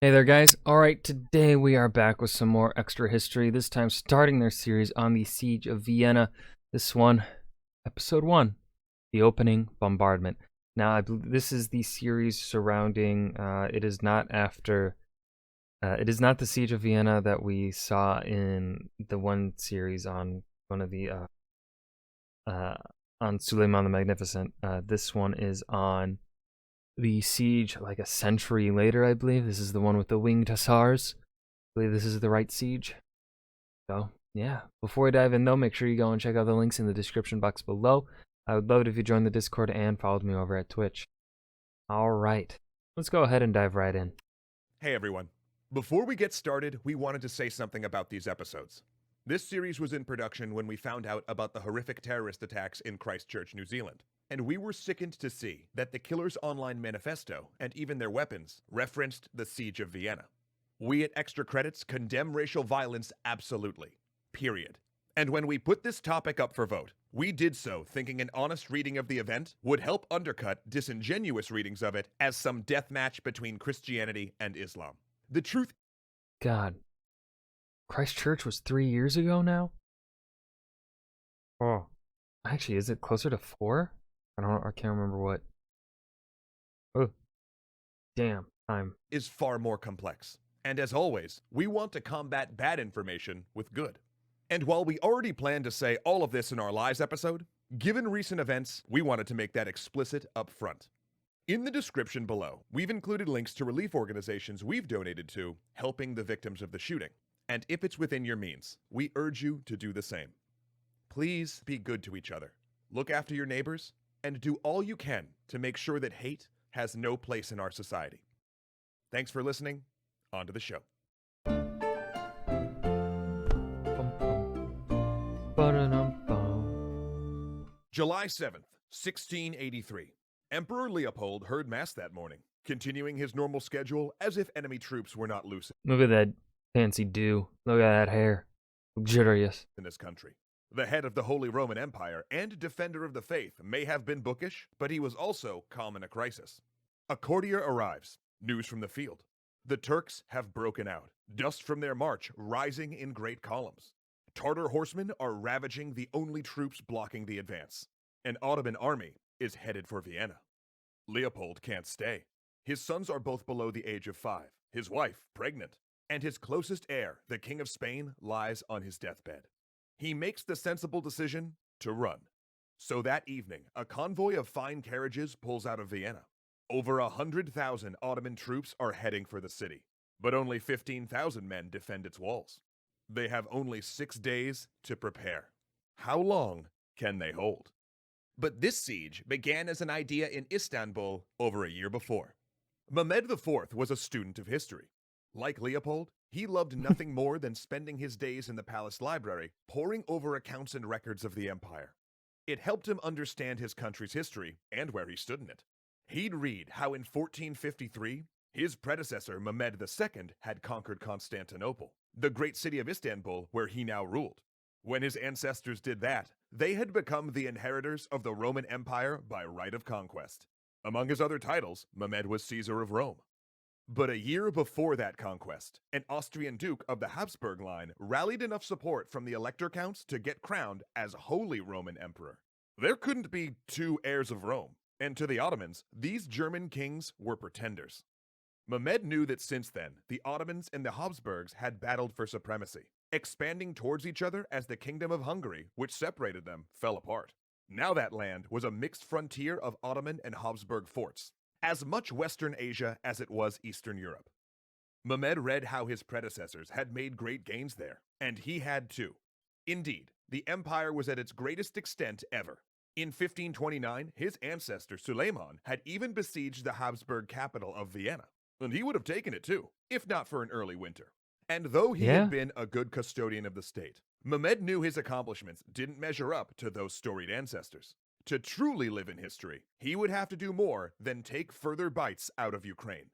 Hey there, guys. Alright, today we are back with some more extra history, this time starting their series on the Siege of Vienna. This one, Episode 1, the opening bombardment. Now, I believe this is the series surrounding, it is not it is not the Siege of Vienna that we saw in the one series on one of the, uh, on Suleiman the Magnificent. This one is on the siege like a century later, I believe. This is the one with the winged hussars. I believe this is the right siege. So, yeah. Before we dive in, though, make sure you go and check out the links in the description box below. I would love it if you joined the Discord and followed me over at Twitch. Alright, let's go ahead and dive right in. Hey everyone. Before we get started, we wanted to say something about these episodes. This series was in production when we found out about the horrific terrorist attacks in Christchurch, New Zealand. And we were sickened to see that the Killers Online manifesto, and even their weapons, referenced the Siege of Vienna. We at Extra Credits condemn racial violence absolutely. Period. And when we put this topic up for vote, we did so thinking an honest reading of the event would help undercut disingenuous readings of it as some deathmatch between Christianity and Islam. The truth... God. Christchurch was 3 years ago now? Oh. Actually, is it closer to 4? I can't remember what. Oh. Damn. Time is far more complex. And as always, we want to combat bad information with good. And while we already planned to say all of this in our Lies episode, given recent events, we wanted to make that explicit up front. In the description below, we've included links to relief organizations we've donated to helping the victims of the shooting. And if it's within your means, we urge you to do the same. Please be good to each other, look after your neighbors, and do all you can to make sure that hate has no place in our society. Thanks for listening. On to the show. July 7th, 1683. Emperor Leopold heard Mass that morning, continuing his normal schedule as if enemy troops were not loose Look at that fancy do. Look at that hair. Luxurious. in this country. The head of the Holy Roman Empire and defender of the faith may have been bookish, but he was also calm in a crisis. A courier arrives. News from the field. The Turks have broken out, dust from their march rising in great columns. Tartar horsemen are ravaging the only troops blocking the advance. An Ottoman army is headed for Vienna. Leopold can't stay. His sons are both below the age of 5, his wife pregnant, and his closest heir, the King of Spain, lies on his deathbed. He makes the sensible decision to run. So that evening, a convoy of fine carriages pulls out of Vienna. Over 100,000 Ottoman troops are heading for the city, but only 15,000 men defend its walls. They have only 6 days to prepare. How long can they hold? But this siege began as an idea in Istanbul over a year before. Mehmed IV was a student of history. Like Leopold, he loved nothing more than spending his days in the palace library, poring over accounts and records of the empire. It helped him understand his country's history and where he stood in it. He'd read how in 1453, his predecessor Mehmed II had conquered Constantinople, the great city of Istanbul where he now ruled. When his ancestors did that, they had become the inheritors of the Roman Empire by right of conquest. Among his other titles, Mehmed was Caesar of Rome. But a year before that conquest, an Austrian duke of the Habsburg line rallied enough support from the elector counts to get crowned as Holy Roman Emperor. There couldn't be 2 heirs of Rome, and to the Ottomans, these German kings were pretenders. Mehmed knew that since then, the Ottomans and the Habsburgs had battled for supremacy, expanding towards each other as the Kingdom of Hungary, which separated them, fell apart. Now that land was a mixed frontier of Ottoman and Habsburg forts, as much Western Asia as it was Eastern Europe. Mehmed read how his predecessors had made great gains there, and he had too. Indeed, the empire was at its greatest extent ever. In 1529, his ancestor Suleiman had even besieged the Habsburg capital of Vienna, and he would have taken it too, if not for an early winter. And though he had been a good custodian of the state, Mehmed knew his accomplishments didn't measure up to those storied ancestors. To truly live in history, he would have to do more than take further bites out of Ukraine.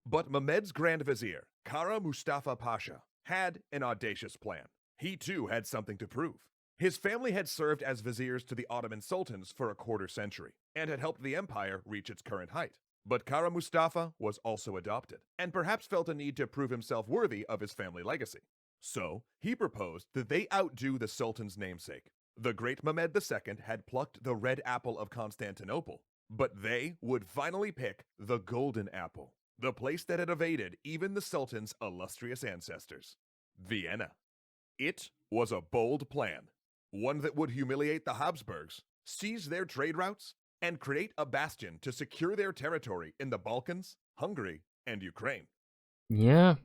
But Mehmed's Grand Vizier, Kara Mustafa Pasha, had an audacious plan. He too had something to prove. His family had served as viziers to the Ottoman sultans for a quarter century, and had helped the empire reach its current height. But Kara Mustafa was also adopted, and perhaps felt a need to prove himself worthy of his family legacy. So, he proposed that they outdo the Sultan's namesake. The great Mehmed II had plucked the red apple of Constantinople, but they would finally pick the golden apple, the place that had evaded even the Sultan's illustrious ancestors, Vienna. It was a bold plan, one that would humiliate the Habsburgs, seize their trade routes, and create a bastion to secure their territory in the Balkans, Hungary, and Ukraine. Yeah,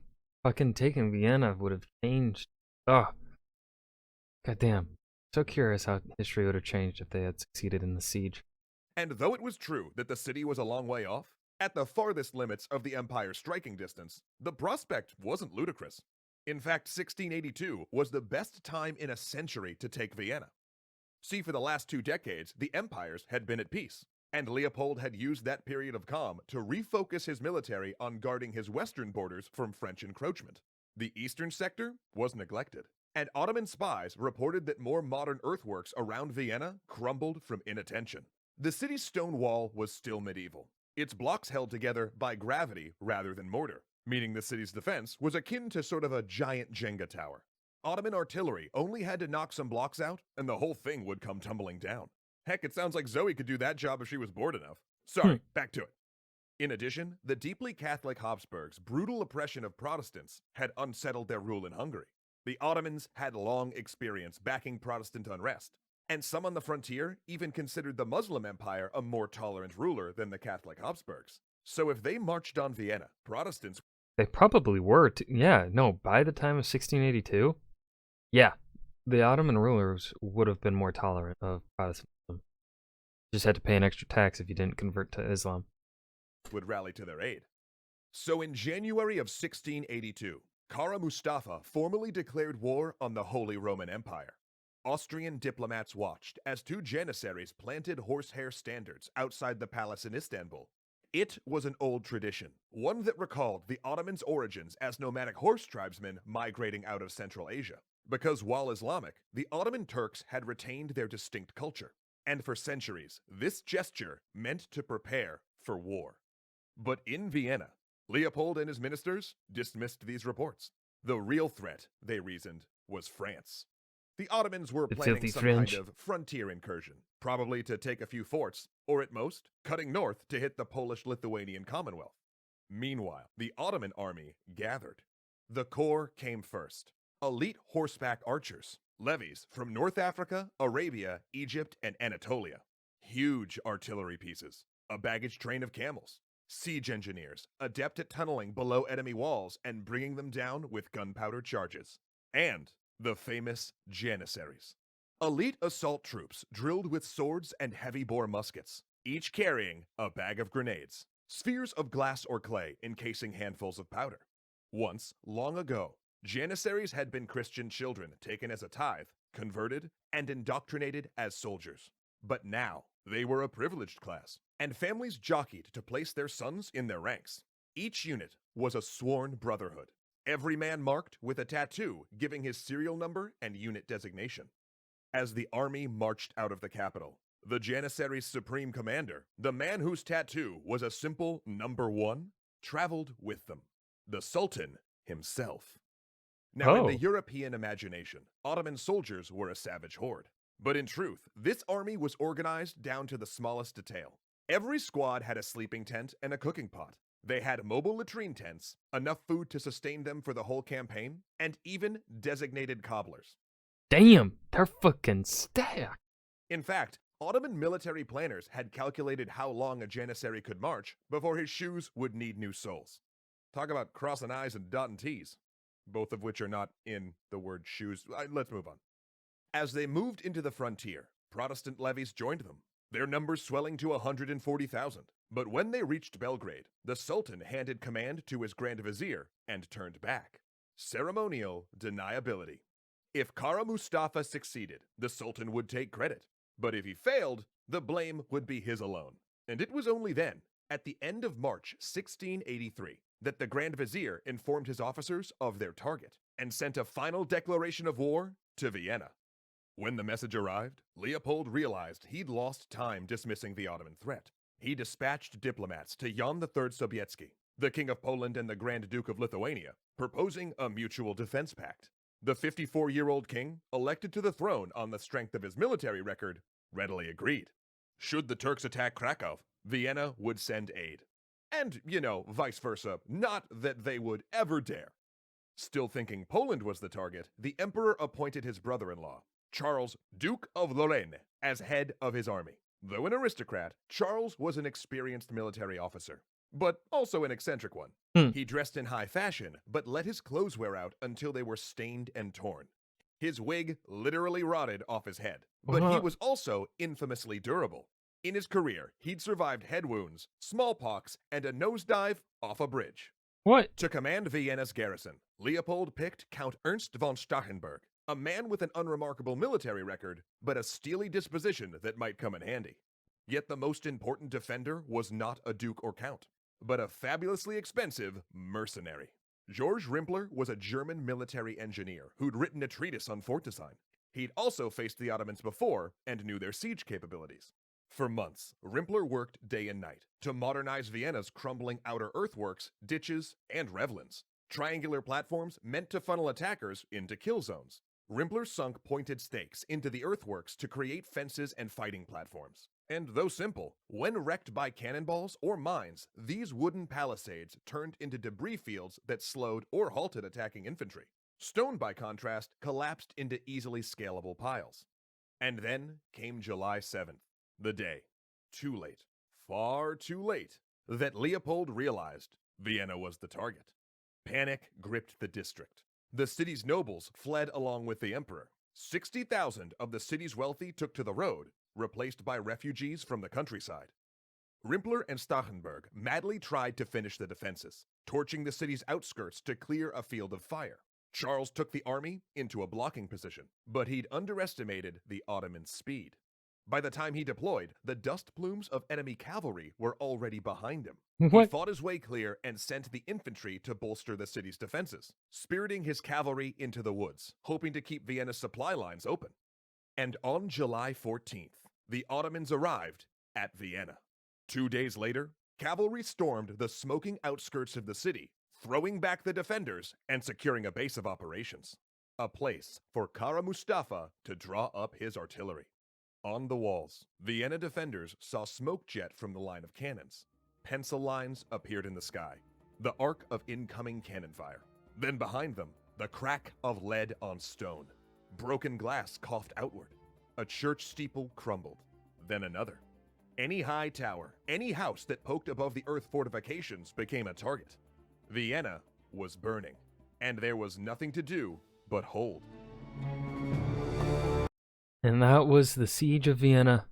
fucking taking Vienna would have changed. Oh, goddamn. So curious how history would have changed if they had succeeded in the siege. And though it was true that the city was a long way off, at the farthest limits of the empire's striking distance, the prospect wasn't ludicrous. In fact, 1682 was the best time in a century to take Vienna. See, for the last 2 decades, the empires had been at peace, and Leopold had used that period of calm to refocus his military on guarding his western borders from French encroachment. The eastern sector was neglected, and Ottoman spies reported that more modern earthworks around Vienna crumbled from inattention. The city's stone wall was still medieval, its blocks held together by gravity rather than mortar, meaning the city's defense was akin to sort of a giant Jenga tower. Ottoman artillery only had to knock some blocks out, and the whole thing would come tumbling down. Heck, it sounds like Zoe could do that job if she was bored enough. Sorry, back to it. In addition, the deeply Catholic Habsburgs' brutal oppression of Protestants had unsettled their rule in Hungary. The Ottomans had long experience backing Protestant unrest, and some on the frontier even considered the Muslim Empire a more tolerant ruler than the Catholic Habsburgs. So if they marched on Vienna, Protestants... They probably were. Yeah, no, by the time of 1682, yeah, the Ottoman rulers would have been more tolerant of Protestantism. You just had to pay an extra tax if you didn't convert to Islam. Would rally to their aid. So in January of 1682, Kara Mustafa formally declared war on the Holy Roman Empire. Austrian diplomats watched as 2 janissaries planted horsehair standards outside the palace in Istanbul. It was an old tradition, one that recalled the Ottomans' origins as nomadic horse tribesmen migrating out of Central Asia. Because while Islamic, the Ottoman Turks had retained their distinct culture, and for centuries, this gesture meant to prepare for war. But in Vienna, Leopold and his ministers dismissed these reports. The real threat, they reasoned, was France. The Ottomans were planning some kind of frontier incursion, probably to take a few forts, or at most, cutting north to hit the Polish-Lithuanian Commonwealth. Meanwhile, the Ottoman army gathered. The corps came first. Elite horseback archers, levies from North Africa, Arabia, Egypt, and Anatolia. Huge artillery pieces, a baggage train of camels, siege engineers, adept at tunneling below enemy walls and bringing them down with gunpowder charges. And the famous janissaries. Elite assault troops drilled with swords and heavy-bore muskets, each carrying a bag of grenades, spheres of glass or clay encasing handfuls of powder. Once, long ago, janissaries had been Christian children taken as a tithe, converted, and indoctrinated as soldiers. But now, they were a privileged class, and families jockeyed to place their sons in their ranks. Each unit was a sworn brotherhood, every man marked with a tattoo giving his serial number and unit designation. As the army marched out of the capital, the janissaries' supreme commander, the man whose tattoo was a simple number 1, traveled with them, the Sultan himself. Now, in the European imagination, Ottoman soldiers were a savage horde. But in truth, this army was organized down to the smallest detail. Every squad had a sleeping tent and a cooking pot. They had mobile latrine tents, enough food to sustain them for the whole campaign, and even designated cobblers. Damn, they're fucking stacked. In fact, Ottoman military planners had calculated how long a janissary could march before his shoes would need new soles. Talk about crossing I's and dotting T's, both of which are not in the word shoes. Let's move on. As they moved into the frontier, Protestant levies joined them, their numbers swelling to 140,000. But when they reached Belgrade, the Sultan handed command to his Grand Vizier and turned back. Ceremonial deniability. If Kara Mustafa succeeded, the Sultan would take credit. But if he failed, the blame would be his alone. And it was only then, at the end of March 1683, that the Grand Vizier informed his officers of their target and sent a final declaration of war to Vienna. When the message arrived, Leopold realized he'd lost time dismissing the Ottoman threat. he dispatched diplomats to Jan III Sobieski, the King of Poland and the Grand Duke of Lithuania, proposing a mutual defense pact. The 54-year-old king, elected to the throne on the strength of his military record, readily agreed. Should the Turks attack Krakow, Vienna would send aid. And, vice versa, not that they would ever dare. Still thinking Poland was the target, the emperor appointed his brother-in-law, Charles, Duke of Lorraine, as head of his army. Though an aristocrat, Charles was an experienced military officer, but also an eccentric one. He dressed in high fashion, but let his clothes wear out until they were stained and torn. His wig literally rotted off his head, but he was also infamously durable. In his career, he'd survived head wounds, smallpox, and a nosedive off a bridge. What? To command Vienna's garrison, Leopold picked Count Ernst von Stachenberg, a man with an unremarkable military record, but a steely disposition that might come in handy. Yet the most important defender was not a duke or count, but a fabulously expensive mercenary. George Rimpler was a German military engineer who'd written a treatise on fort design. He'd also faced the Ottomans before and knew their siege capabilities. For months, Rimpler worked day and night to modernize Vienna's crumbling outer earthworks, ditches, and ravelins. Triangular platforms meant to funnel attackers into kill zones. Rimpler sunk pointed stakes into the earthworks to create fences and fighting platforms. And though simple, when wrecked by cannonballs or mines, these wooden palisades turned into debris fields that slowed or halted attacking infantry. Stone, by contrast, collapsed into easily scalable piles. And then came July 7th, the day, too late, far too late, that Leopold realized Vienna was the target. Panic gripped the district. The city's nobles fled along with the emperor. 60,000 of the city's wealthy took to the road, replaced by refugees from the countryside. Rimpler and Stachenberg madly tried to finish the defenses, torching the city's outskirts to clear a field of fire. Charles took the army into a blocking position, but he'd underestimated the Ottoman speed. By the time he deployed, the dust plumes of enemy cavalry were already behind him. He fought his way clear and sent the infantry to bolster the city's defenses, spiriting his cavalry into the woods, hoping to keep Vienna's supply lines open. And on July 14th, the Ottomans arrived at Vienna. 2 days later, cavalry stormed the smoking outskirts of the city, throwing back the defenders and securing a base of operations. A place for Kara Mustafa to draw up his artillery. On the walls, Vienna defenders saw smoke jet from the line of cannons. Pencil lines appeared in the sky, the arc of incoming cannon fire. Then behind them, the crack of lead on stone. Broken glass coughed outward. A church steeple crumbled. Then another. Any high tower, any house that poked above the earth fortifications became a target. Vienna was burning, and there was nothing to do but hold. And that was the Siege of Vienna,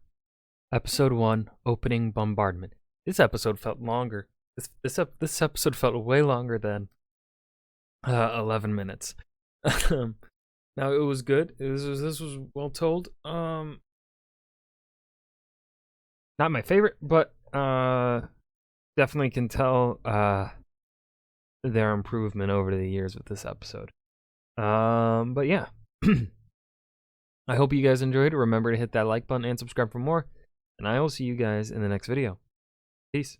Episode 1, Opening Bombardment. This episode felt longer. This episode felt way longer than 11 minutes. Now, it was good. This was well told. Not my favorite, but definitely can tell their improvement over the years with this episode. But yeah. I hope you guys enjoyed. Remember to hit that like button and subscribe for more. And I will see you guys in the next video. Peace.